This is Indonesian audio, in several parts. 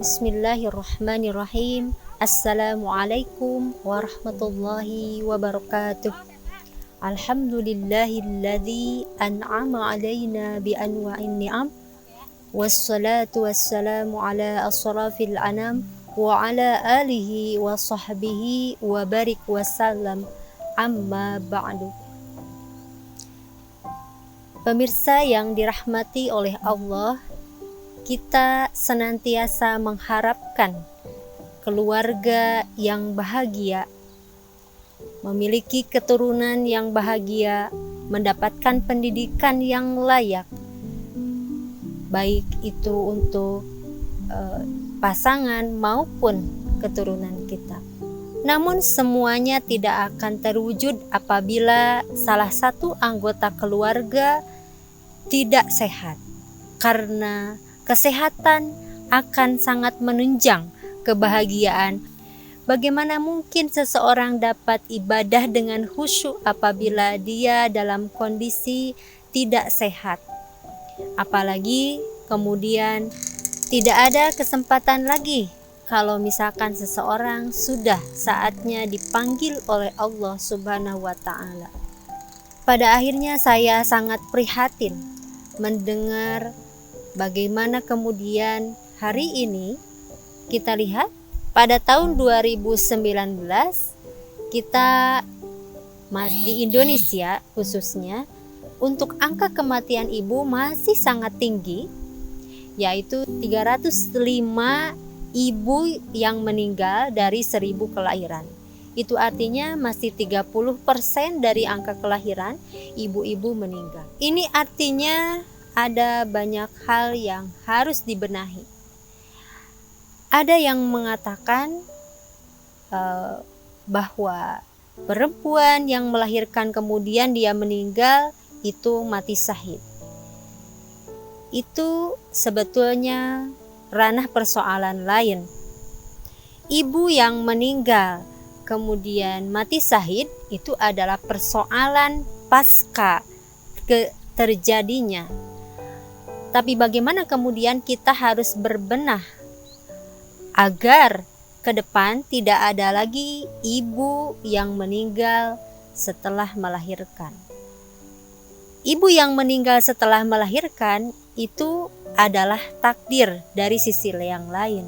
Bismillahirrahmanirrahim. Assalamualaikum warahmatullahi wabarakatuh. Alhamdulillahilladzi an'ama alaina bi anwa'in ni'am. Wassalatu wassalamu ala asrafil anam wa ala alihi wa sahbihi wa barik wasallam, amma ba'du. Pemirsa yang dirahmati oleh Allah, kita senantiasa mengharapkan keluarga yang bahagia, memiliki keturunan yang bahagia, mendapatkan pendidikan yang layak, baik itu untuk pasangan maupun keturunan kita. Namun semuanya tidak akan terwujud apabila salah satu anggota keluarga tidak sehat, karena kesehatan akan sangat menunjang kebahagiaan. Bagaimana mungkin seseorang dapat ibadah dengan khusyuk apabila dia dalam kondisi tidak sehat? Apalagi kemudian tidak ada kesempatan lagi kalau misalkan seseorang sudah saatnya dipanggil oleh Allah Subhanahu wa Ta'ala. Pada akhirnya saya sangat prihatin mendengar bagaimana kemudian hari ini kita lihat pada tahun 2019 kita di Indonesia khususnya untuk angka kematian ibu masih sangat tinggi, yaitu 305 ibu yang meninggal dari 1000 kelahiran. Itu artinya masih 30% dari angka kelahiran ibu-ibu meninggal. Ini artinya ada banyak hal yang harus dibenahi. Ada yang mengatakan bahwa perempuan yang melahirkan kemudian dia meninggal itu mati syahid. Itu sebetulnya ranah persoalan lain. Ibu yang meninggal kemudian mati syahid itu adalah persoalan pasca terjadinya. Tapi bagaimana kemudian kita harus berbenah agar ke depan tidak ada lagi ibu yang meninggal setelah melahirkan. Ibu yang meninggal setelah melahirkan itu adalah takdir dari sisi yang lain.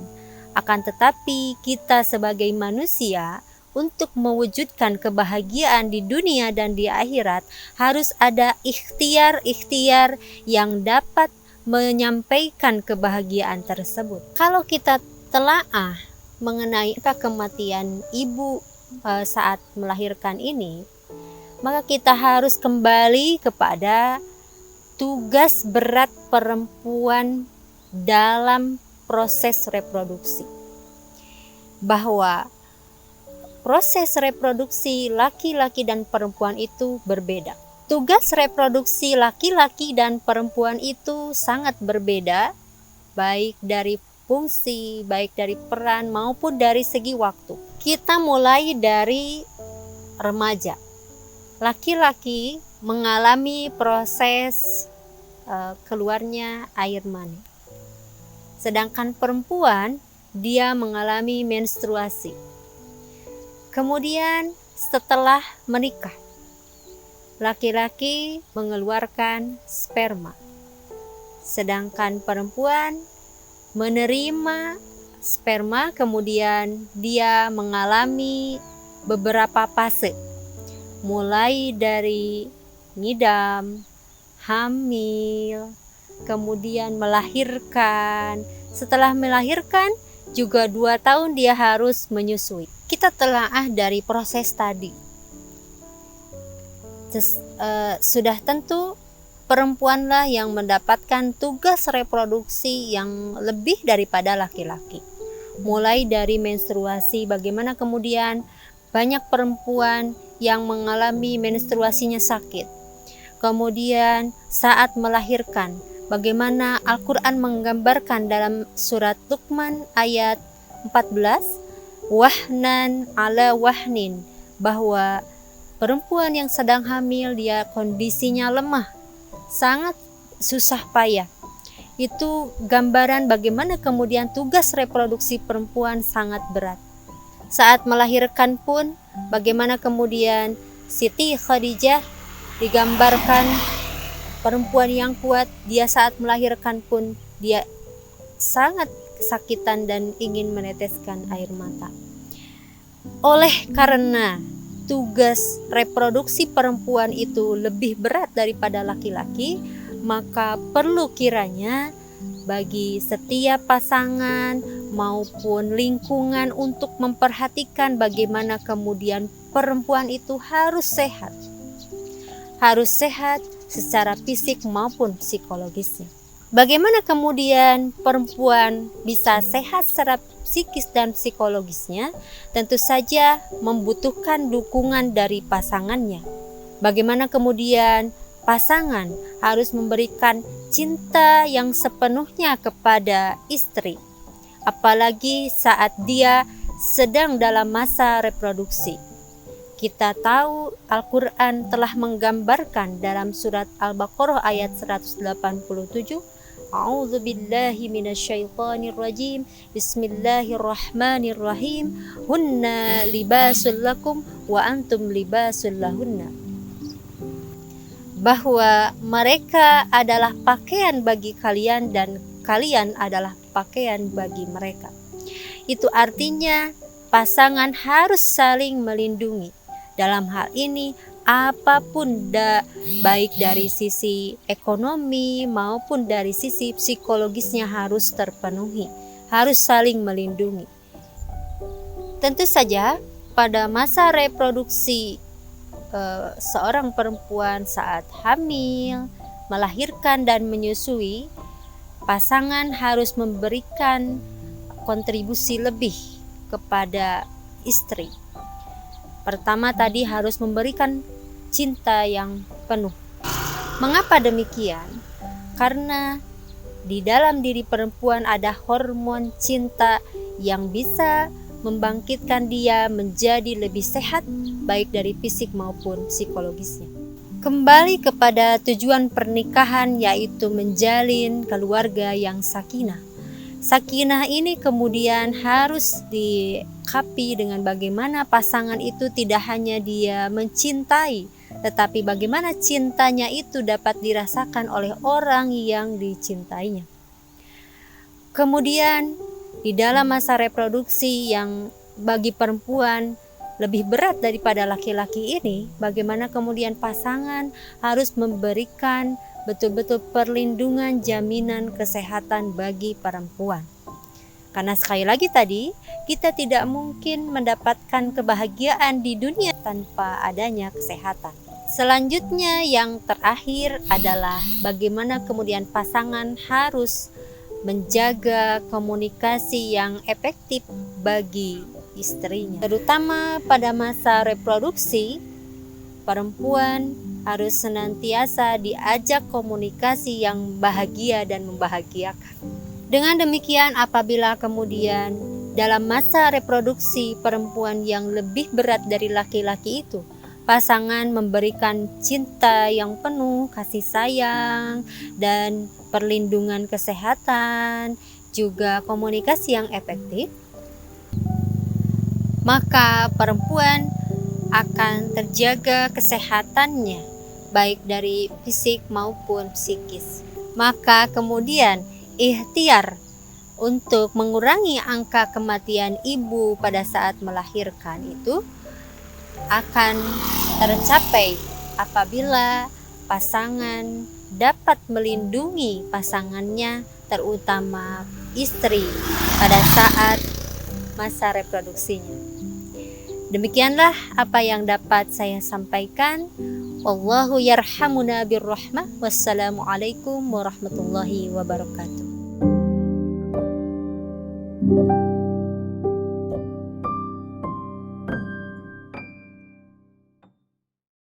Akan tetapi kita sebagai manusia untuk mewujudkan kebahagiaan di dunia dan di akhirat harus ada ikhtiar-ikhtiar yang dapat menyampaikan kebahagiaan tersebut. Kalau kita telaah mengenai kematian ibu saat melahirkan ini, maka kita harus kembali kepada tugas berat perempuan dalam proses reproduksi, bahwa proses reproduksi laki-laki dan perempuan itu berbeda. Tugas reproduksi laki-laki dan perempuan itu sangat berbeda, baik dari fungsi, baik dari peran maupun dari segi waktu. Kita mulai dari remaja. Laki-laki mengalami proses keluarnya air mani. Sedangkan perempuan dia mengalami menstruasi. Kemudian setelah menikah, laki-laki mengeluarkan sperma, sedangkan perempuan menerima sperma, kemudian dia mengalami beberapa fase, mulai dari ngidam, hamil, kemudian melahirkan. Setelah melahirkan juga 2 tahun dia harus menyusui. Kita telaah dari proses tadi. Sudah tentu perempuanlah yang mendapatkan tugas reproduksi yang lebih daripada laki-laki. Mulai dari menstruasi, bagaimana kemudian banyak perempuan yang mengalami menstruasinya sakit. Kemudian saat melahirkan, bagaimana Al-Quran menggambarkan dalam surat Luqman ayat 14, wahnan ala wahnin, bahwa perempuan yang sedang hamil dia kondisinya lemah, sangat susah payah. Itu gambaran bagaimana kemudian tugas reproduksi perempuan sangat berat. Saat melahirkan pun bagaimana kemudian Siti Khadijah digambarkan perempuan yang kuat. Dia saat melahirkan pun dia sangat kesakitan dan ingin meneteskan air mata. Oleh karena tugas reproduksi perempuan itu lebih berat daripada laki-laki, maka perlu kiranya bagi setiap pasangan maupun lingkungan untuk memperhatikan bagaimana kemudian perempuan itu harus sehat. Harus sehat secara fisik maupun psikologisnya. Bagaimana kemudian perempuan bisa sehat secara psikis dan psikologisnya? Tentu saja membutuhkan dukungan dari pasangannya. Bagaimana kemudian pasangan harus memberikan cinta yang sepenuhnya kepada istri, apalagi saat dia sedang dalam masa reproduksi. Kita tahu Al-Quran telah menggambarkan dalam surat Al-Baqarah ayat 187, A'udzu billahi minasyaitonir rajim. Bismillahirrahmanirrahim. Hunna libasul lakum wa antum libasul lahunna. Bahwa mereka adalah pakaian bagi kalian dan kalian adalah pakaian bagi mereka. Itu artinya pasangan harus saling melindungi. Dalam hal ini apapun baik dari sisi ekonomi maupun dari sisi psikologisnya harus terpenuhi, harus saling melindungi. Tentu saja pada masa reproduksi seorang perempuan saat hamil, melahirkan dan menyusui, pasangan harus memberikan kontribusi lebih kepada istri. Pertama tadi harus memberikan cinta yang penuh. Mengapa demikian? Karena di dalam diri perempuan ada hormon cinta yang bisa membangkitkan dia menjadi lebih sehat baik dari fisik maupun psikologisnya. Kembali kepada tujuan pernikahan, yaitu menjalin keluarga yang sakinah. Sakinah ini kemudian harus dikapi dengan bagaimana pasangan itu tidak hanya dia mencintai, tetapi bagaimana cintanya itu dapat dirasakan oleh orang yang dicintainya. Kemudian di dalam masa reproduksi yang bagi perempuan lebih berat daripada laki-laki ini, bagaimana kemudian pasangan harus memberikan betul-betul perlindungan, jaminan kesehatan bagi perempuan. Karena sekali lagi tadi, kita tidak mungkin mendapatkan kebahagiaan di dunia tanpa adanya kesehatan. Selanjutnya yang terakhir adalah bagaimana kemudian pasangan harus menjaga komunikasi yang efektif bagi istrinya. Terutama pada masa reproduksi, perempuan harus senantiasa diajak komunikasi yang bahagia dan membahagiakan. Dengan demikian, apabila kemudian dalam masa reproduksi perempuan yang lebih berat dari laki-laki itu, pasangan memberikan cinta yang penuh, kasih sayang, dan perlindungan kesehatan, juga komunikasi yang efektif, maka perempuan akan terjaga kesehatannya baik dari fisik maupun psikis. Maka kemudian ikhtiar untuk mengurangi angka kematian ibu pada saat melahirkan itu akan tercapai apabila pasangan dapat melindungi pasangannya, terutama istri, pada saat masa reproduksinya. Demikianlah apa yang dapat saya sampaikan. Wallahu yarhamuna birrahmah. Wassalamualaikum warahmatullahi wabarakatuh.